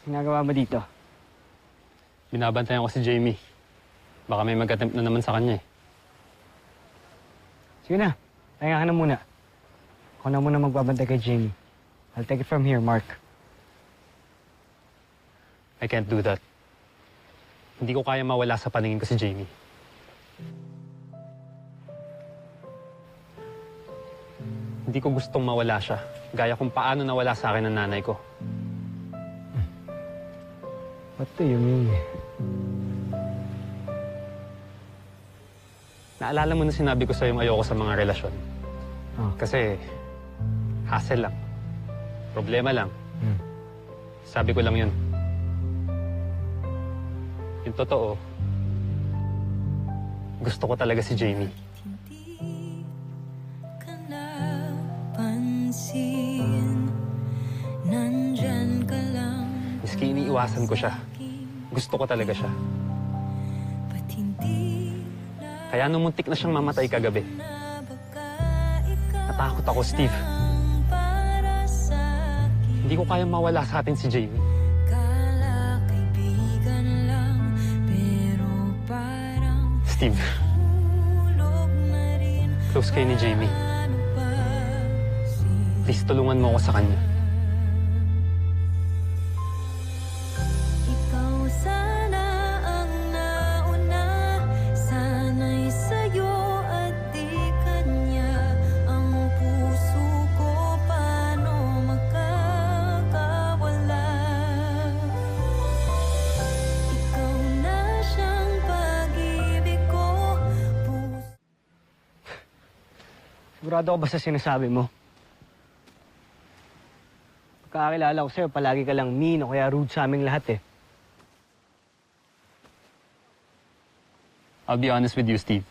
Ginagawa mo dito? Binabantayan ko si Jamie. Baka may mag-attempt na naman sa kanya eh. Sige na, pahinga ka na muna. Ako na muna magbabantay kay Jamie. I'll take it from here, Mark. I can't do that. Hindi ko kaya mawala sa paningin ko si Jamie. Hindi ko gustong mawala siya, gaya kung paano nawala sa akin ang nanay ko. What do you mean? Naalala mo na sinabi ko sa'yo yung ayoko sa mga relasyon. Oh. Kasi, hassle lang. Problema lang. Sabi ko lang yun. Yung totoo, gusto ko talaga si Jamie. Miski iniiwasan ko siya, gusto ko talaga siya. Kaya nung muntik na siyang mamatay kagabi, natakot ako, Steve. Hindi ko kayang mawala sa atin si Jamie. Steve, close kayo ni Jamie. Please, tulungan mo ako sa kanya. Sigurado ka ba sa sinasabi mo? Pagkakakilala ko sa'yo, palagi ka lang mean o kaya rude sa aming lahat eh. I'll be honest with you, Steve.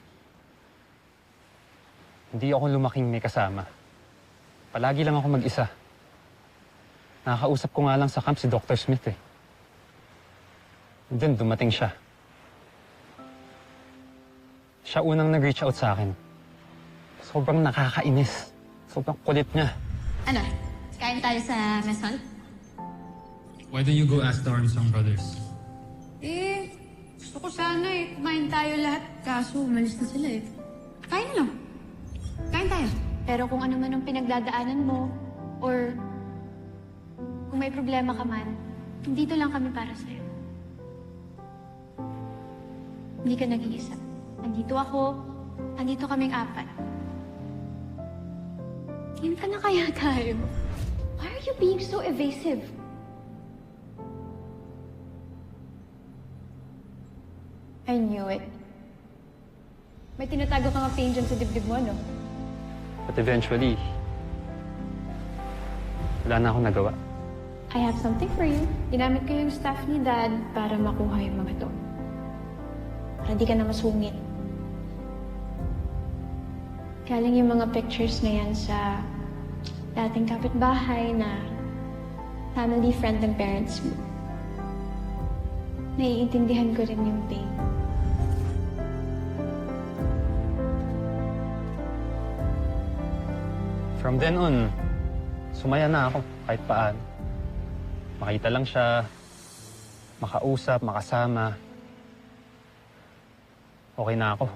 Hindi ako lumaking may kasama. Palagi lang ako mag-isa. Nakakausap ko nga lang sa camp si Dr. Smith eh. And then dumating siya. Siya unang nag-reach out sa akin. Sobrang nakakainis. Sobrang kulit niya. Ano? Kain tayo sa mess hall? Why don't you go ask the Armstrong brothers? Gusto ko sana kumain tayo lahat. Kaso, umalis na sila Kain na lang. Kain tayo. Pero kung ano man ang pinagdadaanan mo, or kung may problema ka man, dito lang kami para sa'yo. Hindi ka nag-iisa. Andito ako, andito kaming apat. Hinta na kaya tayo. Why are you being so evasive? I knew it. May tinatago kang pain dyan sa dibdib mo, no? But eventually, wala na akong nagawa. I have something for you. Ginamit ko yung staff ni Dad para makuha yung mga to. Para di ka na masungit. Galing yung mga pictures na yan sa dating kapitbahay na family friend ng parents mo. Naiintindihan ko rin yung pain. From then on, sumaya na ako kahit paano. Makita lang siya, makausap, makasama. Okay na ako.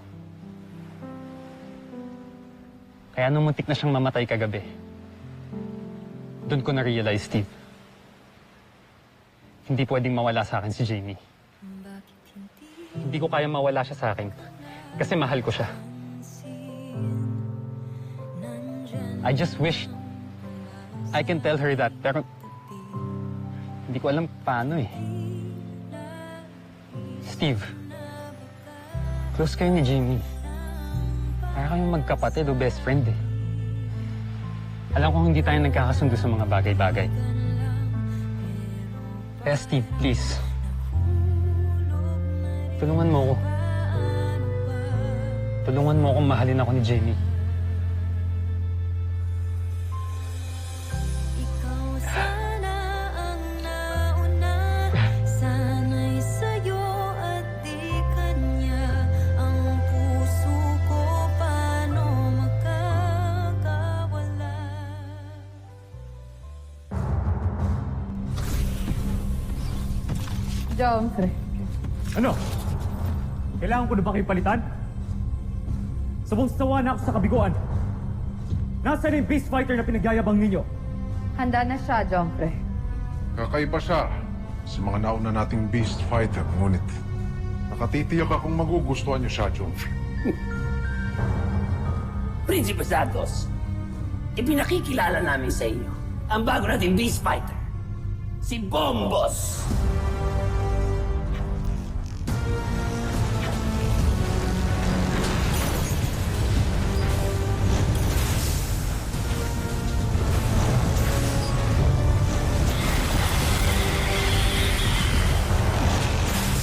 Kaya nung muntik na siyang mamatay kagabi, doon ko na-realize, Steve, hindi pwedeng mawala sa akin si Jamie. Hindi ko kaya mawala siya sa akin kasi mahal ko siya. I just wish I can tell her that, pero hindi ko alam paano eh. Steve, close kayo ni Jamie. Para kayong magkapatid o best friend eh. Alam kong hindi tayo nagkakasundo sa mga bagay-bagay. Kaya Steve, please. Tulungan mo ako. Tulungan mo akong mahalin ako ni Jamie. Jomfre. Ano? Kailangan ko na ba kayo palitan? Sabong-sawa na ako sa kabiguan. Nasaan yung beast fighter na pinagyayabang ninyo? Handa na siya, Jomfre. Kakaiba siya sa mga nauna nating beast fighter, ngunit nakatitiyak akong magugustuhan niyo siya, Jomfrey. Prinsipe Santos, ipinakikilala namin sa inyo ang bago nating beast fighter, si Bombos.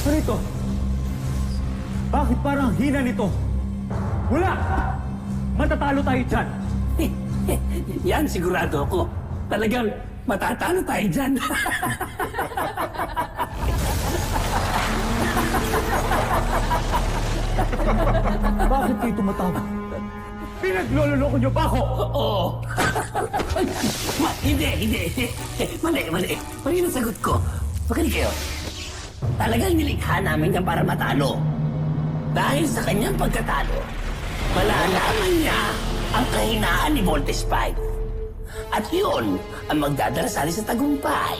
Ano ito? Bakit parang hina nito? Wala! Matatalo tayo dyan! Yan sigurado ako. Talagang matatalo tayo dyan. Bakit kayo tumatawa? Pinaglololoko niyo ba ako? Oo. Hindi. Mali. Mali ang sagot ko. Makinig kayo. Talagang nilikha namin yan para matalo. Dahil sa kanyang pagkatalo, malalaman niya ang kahinaan ni Voltes 5. At yun ang magdadala sa atin sa tagumpay.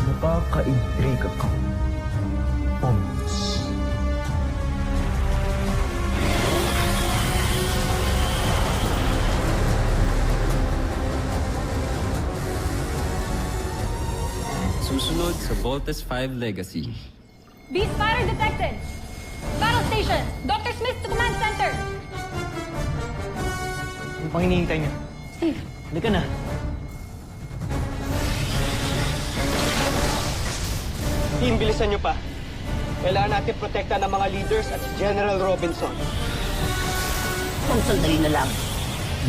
Nakaka-intriga ka. Bombs. Susunod sa Voltes 5 Legacy. Beast fighter detected! Battle station! Dr. Smith to command center! Ano pang hinihintay niyo? Steve, Halika na. Team, bilisan nyo pa. Kailangan natin protektahan ng mga leaders at si General Robinson. Kung sandali na lang,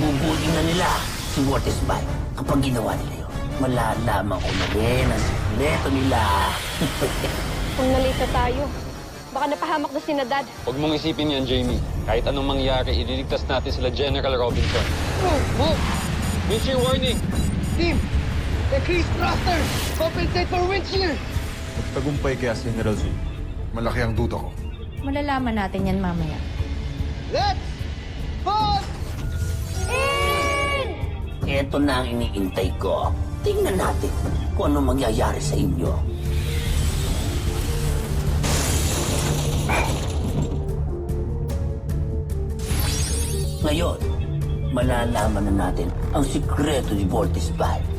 bubuin na nila si Voltes 5. Kapag ginawa nila yun, malalaman ko na rin ang sikreto nila. Kung nalita tayo, baka napahamak na si Nadad. Huwag mong isipin yan, Jamie. Kahit anong mangyari, ililigtas natin sila General Robinson. Wind shear warning! Team, increase thruster! Compensate for wind shear! Magtagumpay kaya si General Zul. Malaki ang duda ko. Malalaman natin yan mamaya. Let's vote! Ito na ang iniintay ko. Tingnan natin kung ano mangyayari sa inyo. Ngayon, malalaman na natin ang sikreto ni Voltes 5.